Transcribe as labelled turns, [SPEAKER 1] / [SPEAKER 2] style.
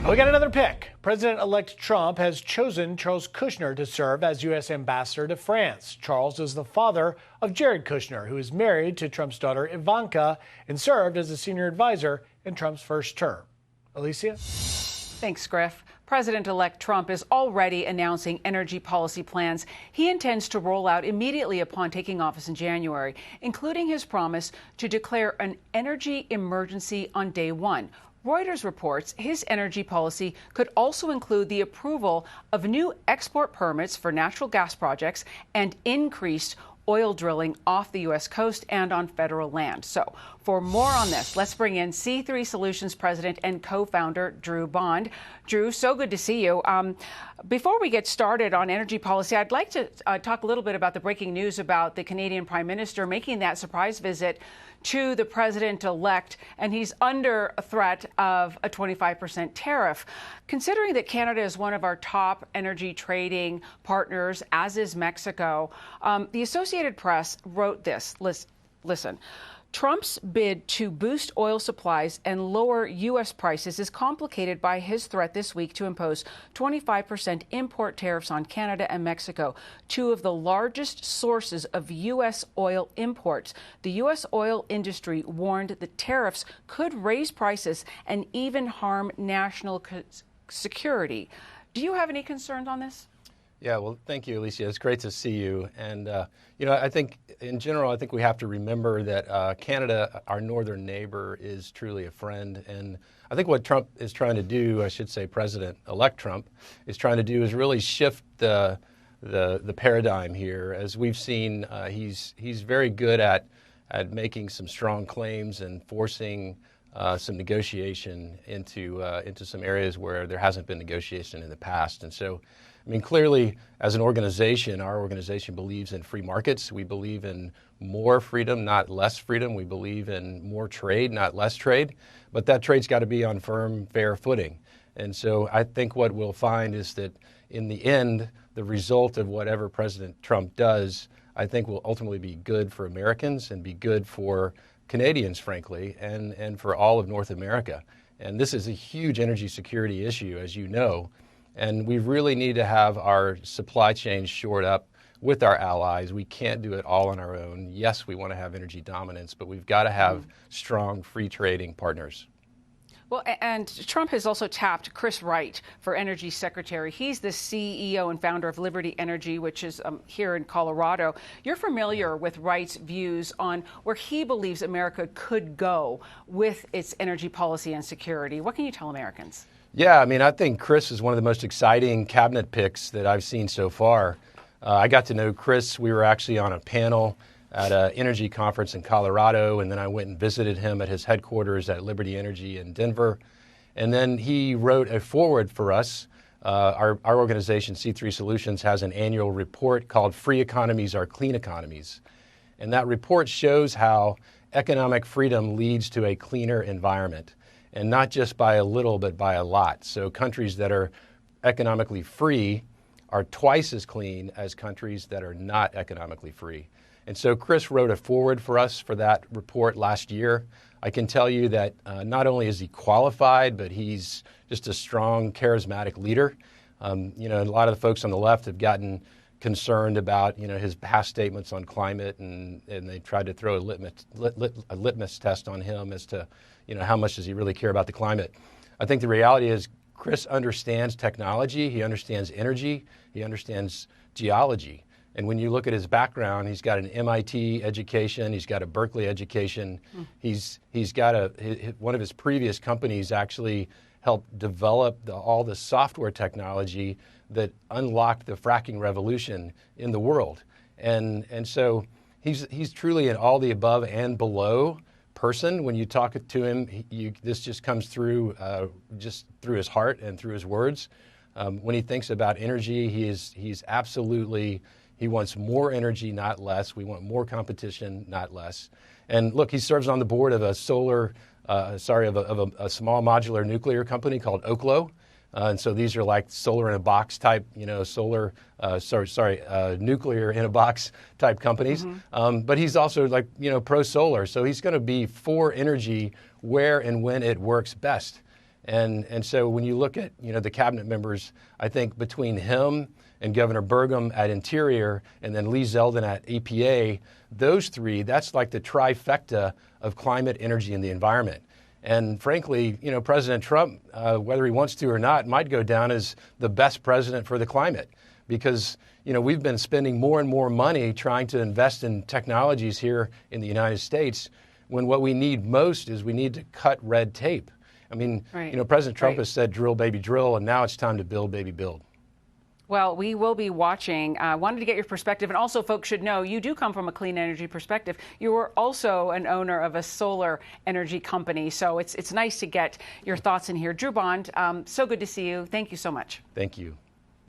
[SPEAKER 1] We got another pick. President-elect Trump has chosen Charles Kushner to serve as U.S. ambassador to France. Charles is the father of Jared Kushner, who is married to Trump's daughter Ivanka and served as a senior advisor in Trump's first term. Alicia?
[SPEAKER 2] Thanks, Griff. President-elect Trump is already announcing energy policy plans he intends to roll out immediately upon taking office in January, including his promise to declare an energy emergency on day one. Reuters reports his energy policy could also include the approval of new export permits for natural gas projects and increased oil drilling off the U.S. coast and on federal land. So for more on this, let's bring in C3 Solutions president and co-founder Drew Bond. Drew, so good to see you. Before we get started on energy policy, I'd like to talk a little bit about the breaking news about the Canadian Prime Minister making that surprise visit to the president-elect, and he's under a threat of a 25% tariff. Considering that Canada is one of our top energy trading partners, as is Mexico, the Associated Press wrote this. Listen. Trump's bid to boost oil supplies and lower U.S. prices is complicated by his threat this week to impose 25% import tariffs on Canada and Mexico, two of the largest sources of U.S. oil imports. The U.S. oil industry warned the tariffs could raise prices and even harm national security. Do you have any concerns on this?
[SPEAKER 3] Yeah, well, thank you, Alicia. It's great to see you. And, I think in general, I think we have to remember that Canada, our northern neighbor, is truly a friend. And I think what Trump is trying to do, I should say President-elect Trump, is trying to do is really shift the paradigm here. As we've seen, he's very good at making some strong claims and forcing some negotiation into some areas where there hasn't been negotiation in the past. And so, I mean, clearly, as an organization, our organization believes in free markets. We believe in more freedom, not less freedom. We believe in more trade, not less trade. But that trade's got to be on firm, fair footing. And so I think what we'll find is that in the end, the result of whatever President Trump does, I think will ultimately be good for Americans and be good for Canadians, frankly, and for all of North America. And this is a huge energy security issue, as you know. And we really need to have our supply chain shored up with our allies. We can't do it all on our own. Yes, we want to have energy dominance, but we've got to have strong free trading partners.
[SPEAKER 2] Well, and Trump has also tapped Chris Wright for energy secretary. He's the CEO and founder of Liberty Energy, which is here in Colorado. You're familiar with Wright's views on where he believes America could go with its energy policy and security. What can you tell Americans?
[SPEAKER 3] Yeah, I mean, I think Chris is one of the most exciting cabinet picks that I've seen so far. I got to know Chris. We were actually on a panel at an energy conference in Colorado, and then I went and visited him at his headquarters at Liberty Energy in Denver. And then he wrote a foreword for us. Our organization, C3 Solutions, has an annual report called Free Economies Are Clean Economies. And that report shows how economic freedom leads to a cleaner environment. And not just by a little, but by a lot. So countries that are economically free are twice as clean as countries that are not economically free. And so Chris wrote a foreword for us for that report last year. I can tell you that not only is he qualified, but he's just a strong, charismatic leader. A lot of the folks on the left have gotten concerned about, his past statements on climate, and they tried to throw a litmus test on him as to, how much does he really care about the climate. I think the reality is Chris understands technology, he understands energy, he understands geology. And when you look at his background, he's got an MIT education, he's got a Berkeley education, he's got one of his previous companies actually helped develop all the software technology that unlocked the fracking revolution in the world. And so he's truly an all the above and below person. When you talk to him, this just comes through just through his heart and through his words. When he thinks about energy, he's absolutely, he wants more energy, not less. We want more competition, not less. And look, he serves on the board of a small modular nuclear company called Oklo. And so these are like solar in a box type, nuclear in a box type companies. But he's also pro solar. So he's going to be for energy where and when it works best. And so when you look at, the cabinet members, I think between him and Governor Burgum at Interior and then Lee Zeldin at EPA, those three, that's like the trifecta of climate, energy, and the environment. And frankly, President Trump, whether he wants to or not, might go down as the best president for the climate because, we've been spending more and more money trying to invest in technologies here in the United States when what we need most is we need to cut red tape. I mean,
[SPEAKER 2] right.
[SPEAKER 3] President Trump has said drill, baby, drill, and now it's time to build, baby, build.
[SPEAKER 2] Well, we will be watching. Wanted to get your perspective. And also, folks should know you do come from a clean energy perspective. You are also an owner of a solar energy company. So it's nice to get your thoughts in here. Drew Bond, so good to see you. Thank you so much.
[SPEAKER 3] Thank you.